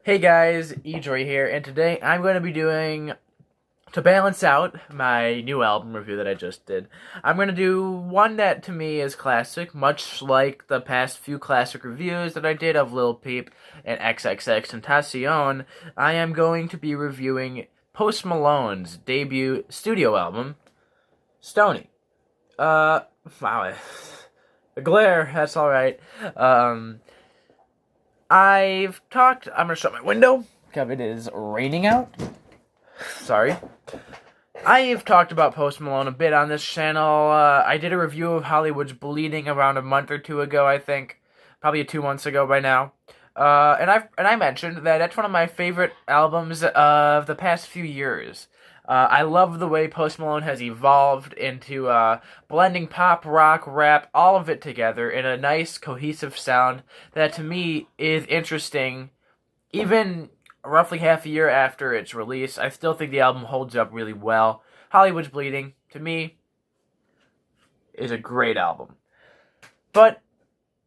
Hey guys, Edre here, and today I'm going to be doing, to balance out my new album review that I just did, I'm going to do one that to me is classic, much like the past few classic reviews that I did of Lil Peep and XXXTentacion. I am going to be reviewing Post Malone's debut studio album, Stoney. Wow, a glare, that's alright. I'm gonna shut my window, because it is raining out. Sorry. I've talked about Post Malone a bit on this channel. I did a review of Hollywood's Bleeding around a month or two ago, I think. Probably 2 months ago by now. And I mentioned that that's one of my favorite albums of the past few years. I love the way Post Malone has evolved into blending pop, rock, rap, all of it together in a nice, cohesive sound that to me is interesting. Even roughly half a year after its release, I still think the album holds up really well. Hollywood's Bleeding, to me, is a great album. But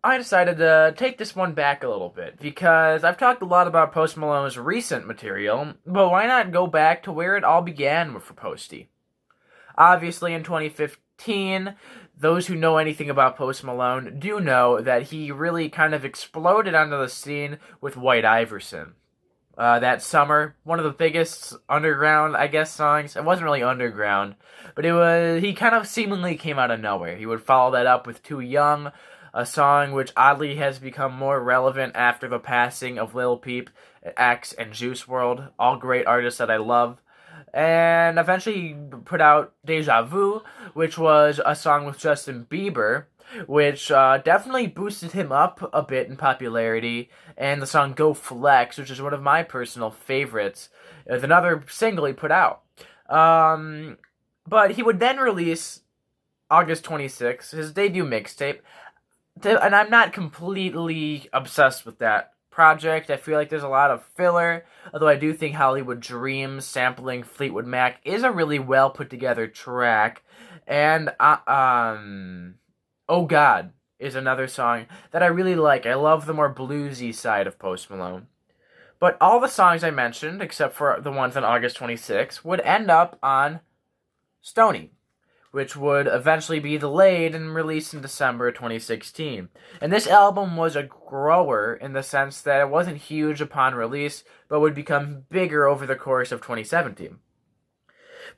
I decided to take this one back a little bit, because I've talked a lot about Post Malone's recent material, but why not go back to where it all began for Posty? Obviously, in 2015, those who know anything about Post Malone do know that he really kind of exploded onto the scene with White Iverson. That summer, one of the biggest underground, I guess, songs. It wasn't really underground, but he kind of seemingly came out of nowhere. He would follow that up with Too Young, a song which oddly has become more relevant after the passing of Lil Peep, X, and Juice WRLD, all great artists that I love. And eventually put out Deja Vu, which was a song with Justin Bieber, which definitely boosted him up a bit in popularity, and the song Go Flex, which is one of my personal favorites, is another single he put out. But he would then release, August 26th, his debut mixtape, and I'm not completely obsessed with that project. I feel like there's a lot of filler, although I do think Hollywood Dreams sampling Fleetwood Mac is a really well put together track. And Oh God is another song that I really like. I love the more bluesy side of Post Malone. But all the songs I mentioned, except for the ones on August 26th, would end up on Stoney, which would eventually be delayed and released in December 2016. And this album was a grower in the sense that it wasn't huge upon release, but would become bigger over the course of 2017.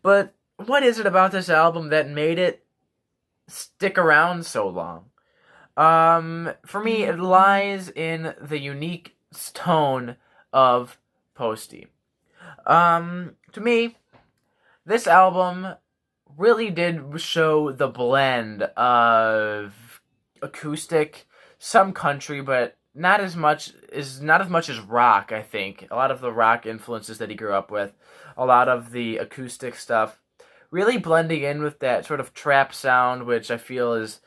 But what is it about this album that made it stick around so long? For me, it lies in the unique tone of Posty. To me, this album really did show the blend of acoustic, some country, but not as much as rock. I think a lot of the rock influences that he grew up with, a lot of the acoustic stuff, really blending in with that sort of trap sound, which I feel is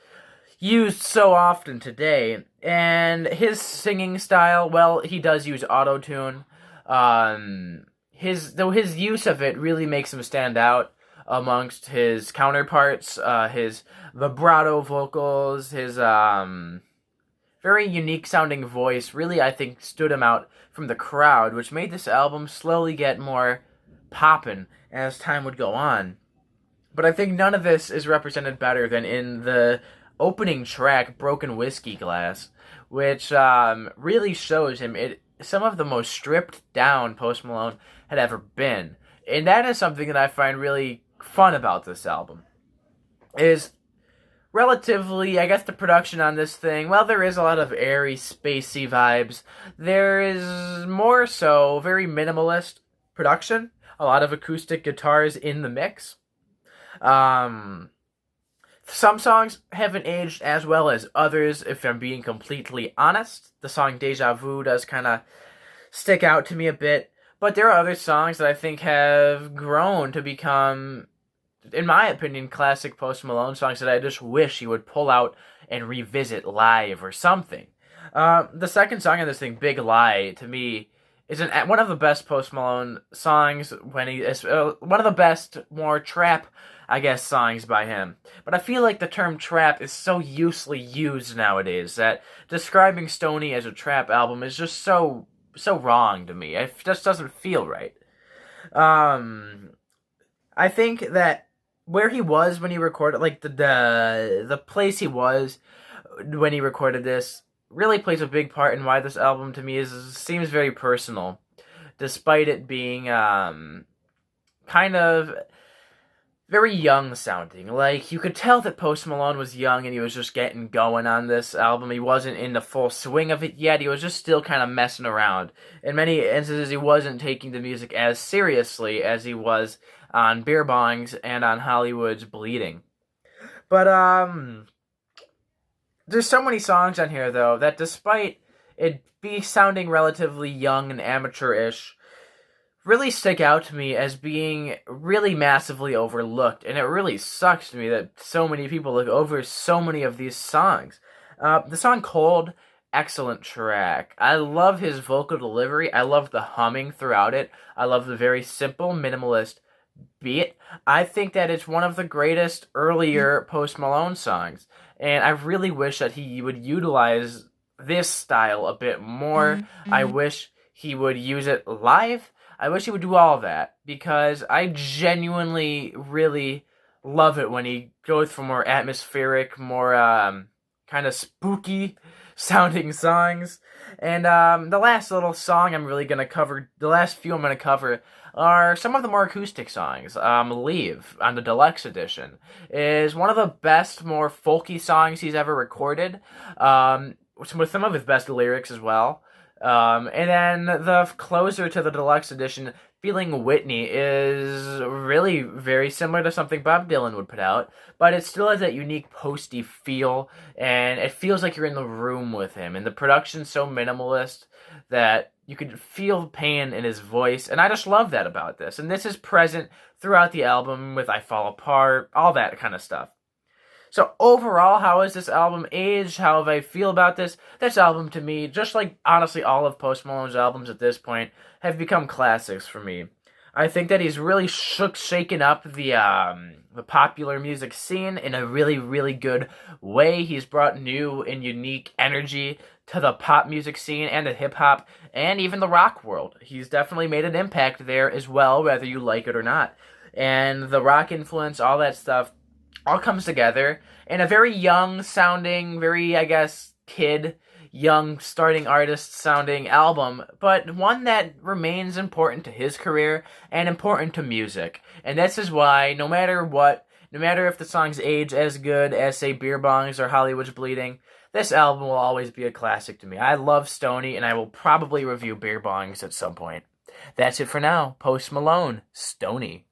used so often today. And his singing style, well, he does use auto-tune. His use of it really makes him stand out amongst his counterparts. His vibrato vocals, his very unique sounding voice really, I think, stood him out from the crowd, which made this album slowly get more poppin' as time would go on. But I think none of this is represented better than in the opening track, Broken Whiskey Glass, which really shows him some of the most stripped down Post Malone had ever been. And that is something that I find really fun about this album. Is relatively, I guess, the production on this thing, well, there is a lot of airy, spacey vibes. There is more so very minimalist production, a lot of acoustic guitars in the mix. Some songs haven't aged as well as others, if I'm being completely honest. The song Deja Vu does kind of stick out to me a bit, but there are other songs that I think have grown to become, in my opinion, classic Post Malone songs that I just wish he would pull out and revisit live or something. The second song on this thing, Big Lie, to me, is one of the best Post Malone songs, when he is one of the best, more trap, I guess, songs by him. But I feel like the term trap is so uselessly used nowadays that describing Stoney as a trap album is just so so wrong to me. It just doesn't feel right. Um, I think that where he was when he recorded, like the place he was when he recorded this, really plays a big part in why this album to me seems very personal, despite it being kind of very young sounding. Like, you could tell that Post Malone was young and he was just getting going on this album. He wasn't in the full swing of it yet. He was just still kind of messing around. In many instances, he wasn't taking the music as seriously as he was on Beer Bongs and on Hollywood's Bleeding. But, there's so many songs on here, though, that despite it be sounding relatively young and amateurish, really stick out to me as being really massively overlooked, and it really sucks to me that so many people look over so many of these songs. The song Cold, excellent track. I love his vocal delivery. I love the humming throughout it. I love the very simple, minimalist beat. I think that it's one of the greatest earlier Post Malone songs, and I really wish that he would utilize this style a bit more. I wish he would use it live. I wish he would do all of that, because I genuinely really love it when he goes for more atmospheric, more kind of spooky sounding songs. And the last little song I'm really going to cover, the last few I'm going to cover, are some of the more acoustic songs. Leave, on the deluxe edition, is one of the best, more folky songs he's ever recorded, with some of his best lyrics as well. And then the closer to the deluxe edition, Feeling Whitney, is really very similar to something Bob Dylan would put out, but it still has that unique Posty feel, and it feels like you're in the room with him, and the production's so minimalist that you could feel pain in his voice, and I just love that about this, and this is present throughout the album with I Fall Apart, all that kind of stuff. So overall, how has this album aged? How have I feel about this? This album, to me, just like honestly all of Post Malone's albums at this point, have become classics for me. I think that he's really shaken up the popular music scene in a really, really good way. He's brought new and unique energy to the pop music scene and the hip-hop and even the rock world. He's definitely made an impact there as well, whether you like it or not. And the rock influence, all that stuff, all comes together in a very young sounding, very, I guess, young starting artist sounding album, but one that remains important to his career and important to music. And this is why, no matter what, no matter if the songs age as good as, say, Beer Bongs or Hollywood's Bleeding, this album will always be a classic to me. I love Stoney, and I will probably review Beer Bongs at some point. That's it for now. Post Malone, Stoney.